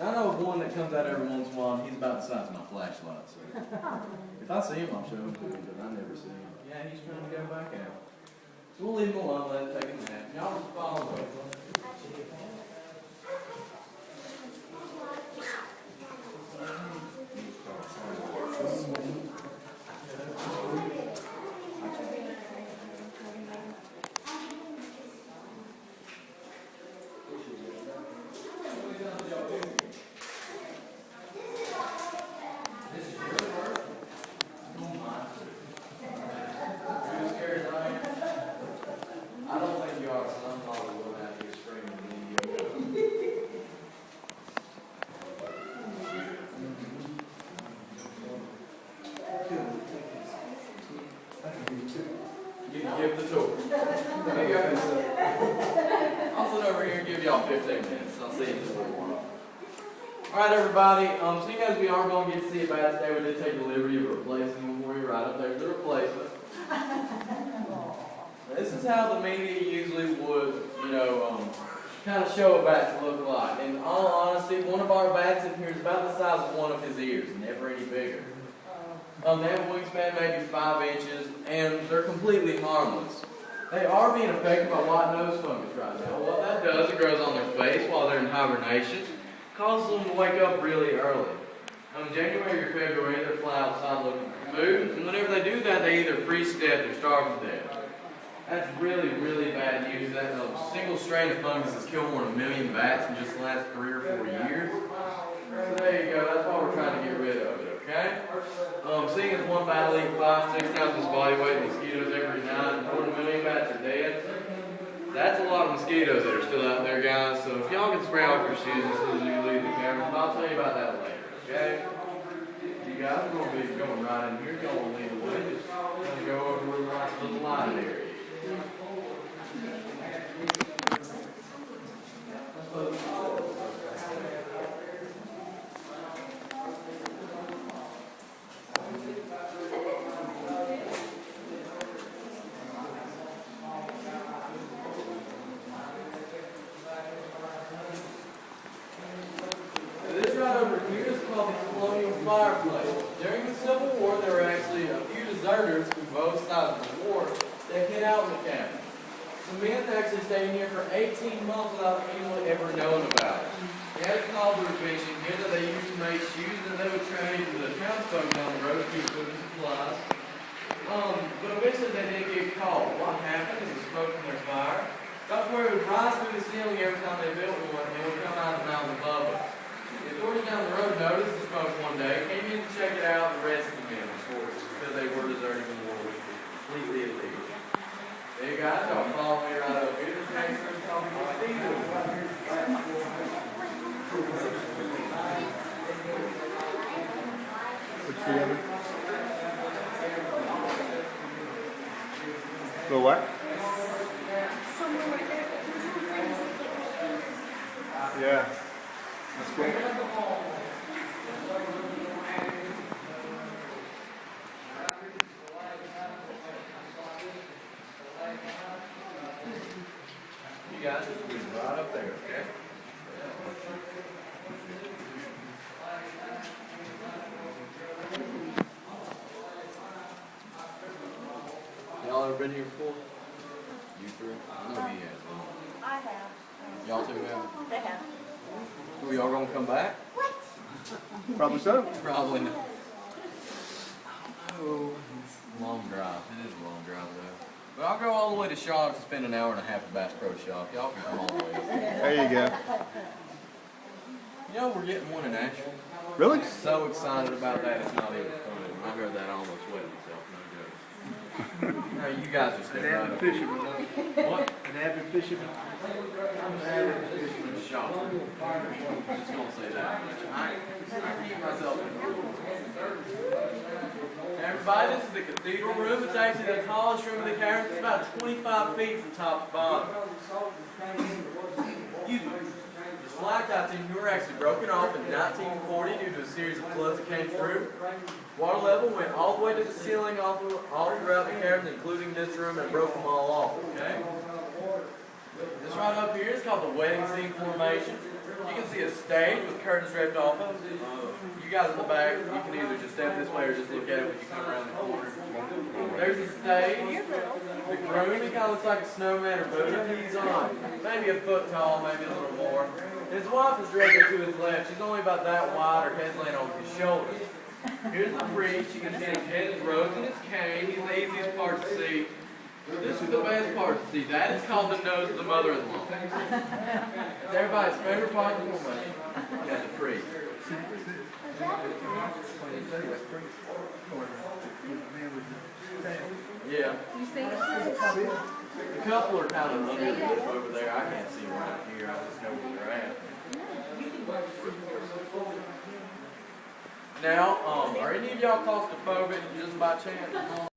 I know of one that comes out every once in a while, and he's about the size of my flashlight. So if I see him, I'll show him to him, but I never see him. Yeah, he's trying to go back out. So we'll leave him alone, let him take a nap. Y'all just follow me. Give the tour. I'll sit over here and give y'all 15 minutes. I'll see you in just a little while. Alright, everybody. Seeing as we are going to get to see a bath today, we did take the liberty of replacing them for you. Right up there's the replacement. This is how the media usually would, kind of show a bat to look like. In all honesty, one of our bats in here is about the size of one of his ears, never any bigger. They have a wingspan maybe 5 inches, and they're completely harmless. They are being affected by white nose fungus right now. What that does, it grows on their face while they're in hibernation, causes them to wake up really early. In January or February, they fly outside looking for food, and whenever they do that, they either freeze to death or starve to death. That's really, really bad news. That single strain of fungus has killed more than 1 million bats in just the last 3 or 4 years. So there you go. That's why we're trying to get rid of it, okay? Seeing as one bat will eat 5-6 times his body weight of mosquitoes every night, and more than 1 million bats are dead, that's a lot of mosquitoes that are still out there, guys. So if y'all can spray off your shoes as soon as you leave the cavern, I'll tell you about that later, okay? You guys are going to be going right in here. Y'all will lead the way. Just going to go over where the little light area. This right over here is called the colonial fireplace. During the Civil War, there were actually a few deserters from both sides of the war that hid out in the cabin. Some men actually stayed here for 18 months without anyone ever knowing about it. They had a call to eviction here that they used to make shoes that they would trade to the townsfolk down the road to keep food and supplies. But eventually they did get caught. What happened is the smoke from their fire got where it would rise through the ceiling every time they built one and it would come out of the mountain above us. The authorities down the road noticed the smoke one day, came in to check it out, and arrested the men, of course, because they were deserting the war, which was completely illegal. There you guys, y'all follow me right up here. This next one's called the cathedral. What's the other? The what? Yeah. That's cool. You guys just be right up there, okay? Y'all ever been here before? You three? I know he has. I have. Y'all two have? They have. Are y'all gonna come back? Probably so. Probably not. Oh, it's a long drive. It is a long drive though. But I'll go all the way to Charlotte to spend an hour and a half at Bass Pro Shop. Y'all can come all the way up there. There you go. You know, we're getting one in Asheville. Really? I'm so excited about that, it's not even funny. When I heard that, I almost wet myself. No, you guys are staying right up here. What? An avid fisherman. I'm an avid fisherman shop. I'm just going to say that. I keep myself in the rules. Everybody, this is the cathedral room. It's actually the tallest room in the cavern. It's about 25 feet from top to bottom. Excuse me. The stalactites in here were actually broken off in 1940 due to a series of floods that came through. Water level went all the way to the ceiling, all throughout the cavern, including this room, and broke them all off, okay? This right up here is called the wedding scene formation. You can see a stage with curtains draped off of it. You guys in the back, you can either just step this way or just look at it when you come around the corner. There's a stage. The groom, he kind of looks like a snowman or Buddha. He's maybe a foot tall, maybe a little more. His wife is directly to his left. She's only about that wide, her head's laying on his shoulders. Here's the priest. You can see his head is rose in his cane. He's the easiest part to see. This is the best part to see. That is called the nose of the mother-in-law. It's everybody's favorite part of the formation. Yeah, the priest. Yeah. You see it? The couple are kind of under the roof over there. I can't see them right here. I just know where they're at. Now, are any of y'all claustrophobic just by chance?